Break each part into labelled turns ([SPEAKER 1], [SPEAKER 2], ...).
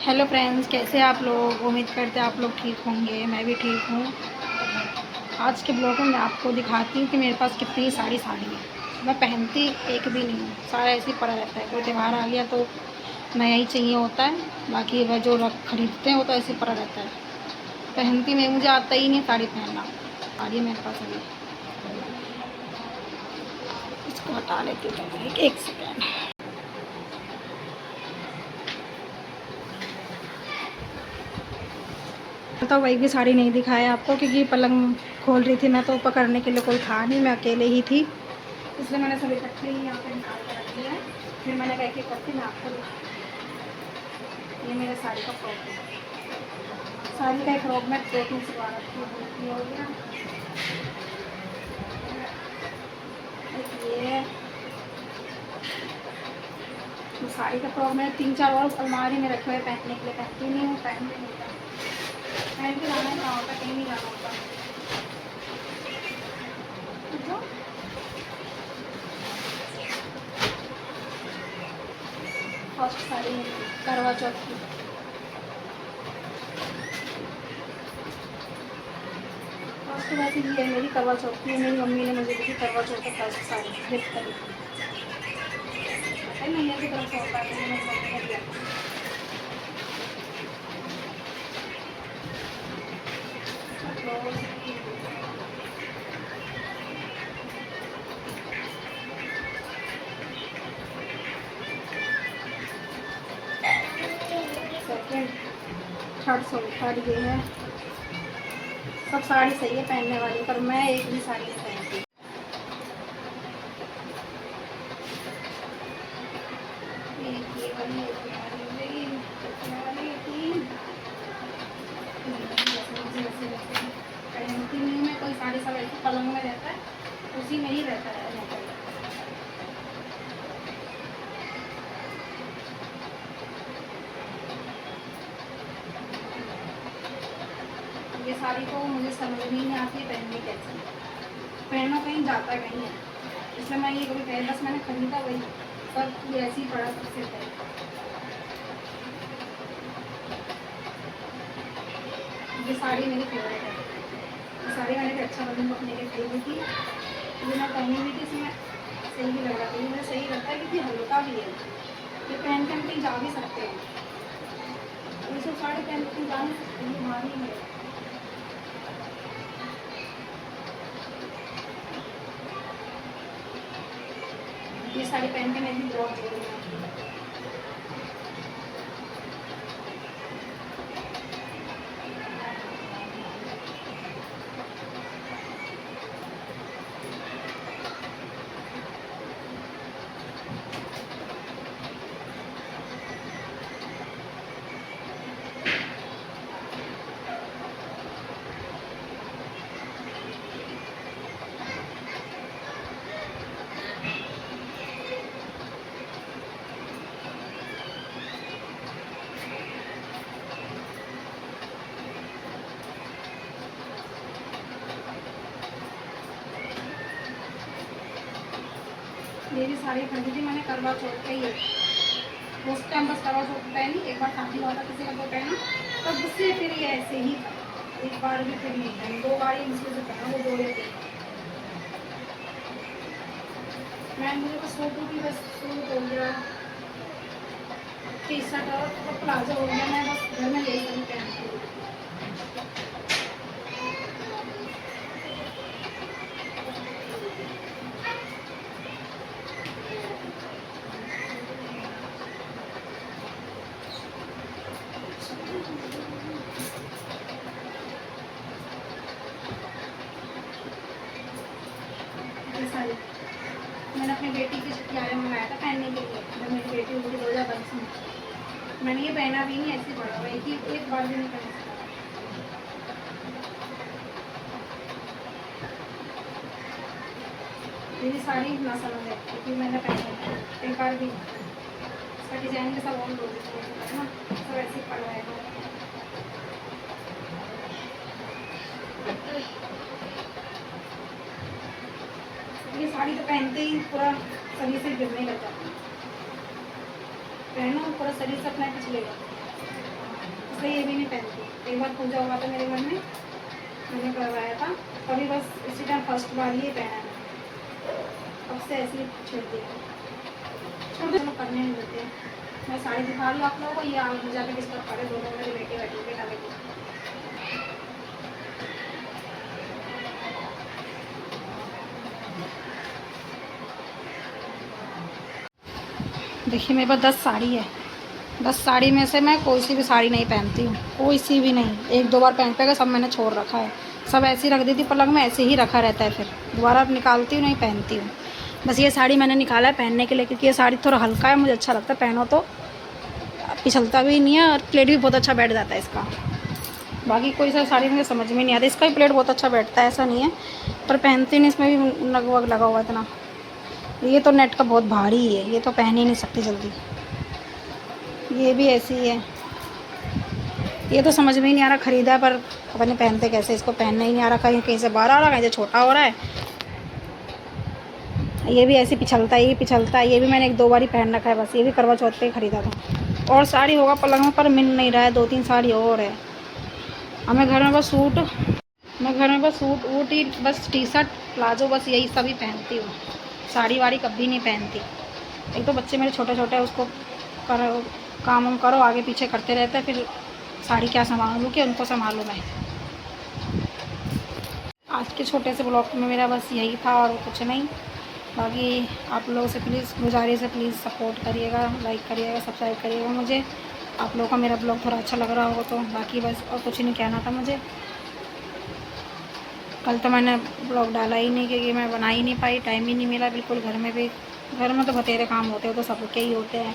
[SPEAKER 1] Hello friends, कैसे आप लोग। उम्मीद करते हैं आप लोग ठीक होंगे। मैं भी ठीक हूँ। आज के ब्लॉग में मैं आपको दिखाती हूँ कि मेरे पास कितनी सारी साड़ी है। मैं पहनती एक भी नहीं हूँ, सारा ऐसे ही पड़ा रहता है। कोई त्यौहार आ गया तो नया ही चाहिए होता है, बाकी वह जो खरीदते हैं वो तो ऐसे ही पड़ा रहता है। पहनती मैं, मुझे आता ही नहीं साड़ी पहनना। साड़ी है मेरे पास अभी, इसको हटा लेती हूँ। एक सेकेंड। तो वही भी साड़ी नहीं दिखाया आपको, क्योंकि पलंग खोल रही थी मैं तो पकड़ने के लिए कोई था नहीं, मैं अकेले ही थी, इसलिए मैंने सब इकट्ठे ही यहाँ पे निकाल कर रख दिया है। फिर मैंने कह के करती मैं आपको ये मेरे साड़ी का फ्रॉक है। साड़ी का एक फ्रॉक मैं 2-3 सिलवा रखी हूँ। हो गया ये तो साड़ी का फ्रॉक मैंने 3-4 और अलमारी में रखे हुए पहनने के लिए। पहनती नहीं हूँ, पहन नहीं होता, पहन के जाना कहाँ होता, कहीं नहीं जाना होता। फर्स्ट साड़ी करवा चौथ की। फर्स्ट वैसे ये है मेरी करवा चौथ की। मेरी मम्मी ने मुझे दी करवा चौथ का फर्स्ट साड़ी गिफ्ट करी थी। मैंने की तरफ से होता है, मेरी मम्मी ने दिया। सेकेंड थर्ड साड़ी ये है। सब साड़ी सही है पहनने वाली, पर मैं एक भी साड़ी नहीं पहनती। ये वाली पहनती नहीं मैं कोई साड़ी, सब ऐसे पलंग में रहता है, उसी में ही रहता है। ये साड़ी को मुझे समझ नहीं आती है पहननी कैसे। पहनो कहीं जाता कहीं है, इसलिए मैं ये कभी पहन, बस मैंने खरीदा वही, सब ऐसे ही पड़ा सबसे पहले। ये साड़ी मेरी फेवरेट है। ये साड़ी मैंने रक्षाबंधन अपने लिए खरीदी थी। ये मैं पहनी हुई थी, इसमें सही भी लग रहा था। ये मुझे सही लगता है क्योंकि हल्का भी है। ये पहन के हम कहीं जा भी सकते हैं। ये सब साड़ी पहन के जा नहीं सकते, ये भारी है। ये साड़ी पहन के मैं भी ब्लॉग दे रही हूँ। मेरी साड़ी खरीदी थी मैंने करवा चौथ का ही है। उस टाइम बस करवा चौथ पहनी, एक बार शादी हुआ था किसी का तो पहना, तब उससे फिर ये ऐसे ही था। एक बार भी फिर नहीं पहनी, 2 बार ही मुझे से पहना, वो 2 या 3। मैं मुझे बस सूट की, बस सूट हो गया, टी शर्ट और प्लाजो हो गया, मैं बस घर में यही सब पहनती हूँ। साड़ी मैंने अपनी बेटी की छुट्टियाँ में मंगाया था पहनने के लिए, जब मेरी बेटी हुई 2022 में। मैंने ये पहना भी नहीं, ऐसी पड़ा हुआ, एक बार भी नहीं पहन सकता। मेरी साड़ी ना समझ है क्योंकि मैंने पहना है एक बार भी। इसका डिजाइन के सब और लोग है ना, सब ऐसे ही पड़ा है। ये साड़ी तो पहनते ही पूरा शरीर से गिरने लग जाता है। पहनो पूरा शरीर से अपना कुछ लेगा। इसलिए ये भी नहीं पहनती। एक बार पूजा हुआ था मेरे घर में, मैंने करवाया था, तभी बस इसी टाइम फर्स्ट बार ये पहना है। अब से ऐसे ही छोड़ दिया, चलो करने नहीं देते। मैं साड़ी दिखा लूँ आप लोगों को, ये आप जाकर किस पर पड़े, दोनों मेरे बेटे बेटा बेटी। देखिए मेरे पास 10 साड़ी है। 10 साड़ी में से मैं कोई सी भी साड़ी नहीं पहनती हूँ, कोई सी भी नहीं। एक दो बार पहन पेगा, सब मैंने छोड़ रखा है। सब ऐसी रख दी थी पलंग में, ऐसे ही रखा रहता है, फिर दोबारा निकालती हूँ नहीं, पहनती हूँ। बस ये साड़ी मैंने निकाला है पहनने के लिए, क्योंकि ये साड़ी थोड़ा हल्का है, मुझे अच्छा लगता है, पहनो तो पिछलता भी नहीं है और प्लेट भी बहुत अच्छा बैठ जाता है इसका। बाकी कोई सा साड़ी मुझे समझ में नहीं आता, इसका भी प्लेट बहुत अच्छा बैठता है, ऐसा नहीं है, पर पहनती नहीं। इसमें भी नग वग लगा हुआ है इतना। ये तो नेट का बहुत भारी है, ये तो पहन ही नहीं सकती जल्दी। ये भी ऐसी है, ये तो समझ में ही नहीं आ रहा, ख़रीदा पर पता नहीं पहनते कैसे, इसको पहनना ही नहीं आ रहा, कहीं कहीं से बाहर आ रहा है, कहीं से छोटा हो रहा है। ये भी ऐसे पिछलता है, ये पिछलता है। ये भी मैंने एक दो बार ही पहन रखा है बस, ये भी करवा चौथ पे ख़रीदा था। और साड़ी होगा पलंग में, पर मिल नहीं रहा है, 2-3 साड़ी और है। हमें घर में बस सूट, मैं घर में बस सूट वूट ही, बस टी शर्ट प्लाजो, बस यही सभी पहनती हूँ। साड़ी वाड़ी कभी नहीं पहनती। एक तो बच्चे मेरे छोटे छोटे हैं, उसको करो काम वाम करो, आगे पीछे करते रहते हैं, फिर साड़ी क्या संभालूँ कि उनको संभालूँ मैं। आज के छोटे से ब्लॉग में मेरा बस यही था और कुछ नहीं। बाकी आप लोगों से प्लीज़ गुजारिश है, प्लीज़ सपोर्ट करिएगा, लाइक करिएगा, सब्सक्राइब करिएगा मुझे। आप लोगों का मेरा ब्लॉग थोड़ा अच्छा लग रहा होगा तो। बाकी बस और कुछ नहीं कहना था मुझे। कल तो मैंने ब्लॉग डाला ही नहीं, क्योंकि मैं बना ही नहीं पाई, टाइम ही नहीं मिला बिल्कुल। घर में तो बतेरे काम होते हैं, तो सबके ही होते हैं।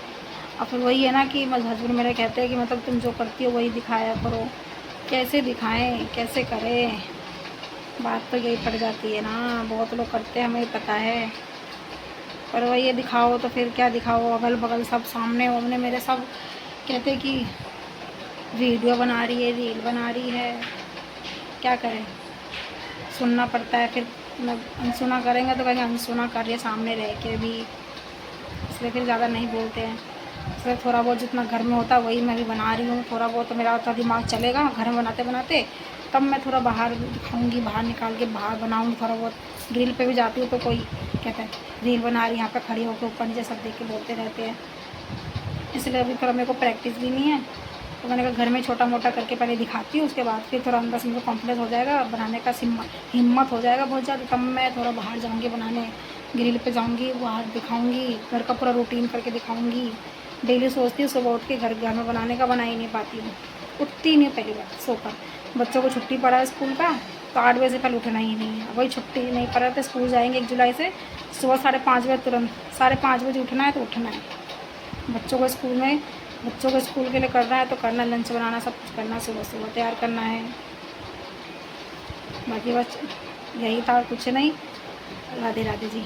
[SPEAKER 1] और फिर वही है ना कि हस्बैंड मेरे कहते हैं कि मतलब तुम जो करती हो वही दिखाया करो। कैसे दिखाएं, कैसे करें, बात तो यही पड़ जाती है ना। बहुत लोग करते हैं, हमें पता है, पर वही ये दिखाओ तो फिर क्या दिखाओ। अगल बगल सब सामने वामने मेरे सब कहते कि वीडियो बना रही है, रील बना रही है, क्या करें, सुनना पड़ता है। फिर अनसुना करेंगे तो कहेंगे अनसुना कर रही है सामने रह के भी, इसलिए फिर ज़्यादा नहीं बोलते हैं। इसलिए थोड़ा बहुत जितना घर में होता है वही मैं भी बना रही हूँ। थोड़ा बहुत तो मेरा तो दिमाग चलेगा घर में बनाते बनाते, तब मैं थोड़ा बाहर दिखाऊँगी, बाहर निकाल के बाहर बनाऊँगी थोड़ा बहुत। ग्रिल पे भी जाती हूँ तो कोई कहता है रील बना रही, यहाँ पे खड़ी होकर ऊपर नीचे सब देख के बोलते रहते हैं। इसलिए अभी थोड़ा मेरे को प्रैक्टिस भी नहीं है, तो मैंने कहा घर में छोटा मोटा करके पहले दिखाती हूँ, उसके बाद फिर थोड़ा अंदर से मुझे कॉन्फिडेंस हो जाएगा, बनाने का हिम्मत हो जाएगा बहुत ज़्यादा, तब मैं थोड़ा बाहर जाऊँगी बनाने, ग्रिल पे जाऊँगी, बाहर दिखाऊँगी, घर का पूरा रूटीन करके दिखाऊँगी। डेली सोचती हूँ सुबह उठ के घर में बनाने का, बना ही नहीं पाती हूँ, उठती नहीं पहली बार सोकर। बच्चों को छुट्टी पड़ा है स्कूल का, तो 8 बजे से पहले उठना ही नहीं है। वही छुट्टी नहीं पड़ा तो स्कूल जाएंगे 1 जुलाई से, सुबह 5:30 बजे, तुरंत 5:30 बजे उठना है तो उठना है। बच्चों को स्कूल के लिए करना है तो करना, लंच बनाना, सब कुछ करना, सुबह सुबह तैयार करना है। बाकी बस यही था और कुछ नहीं। राधे राधे जी।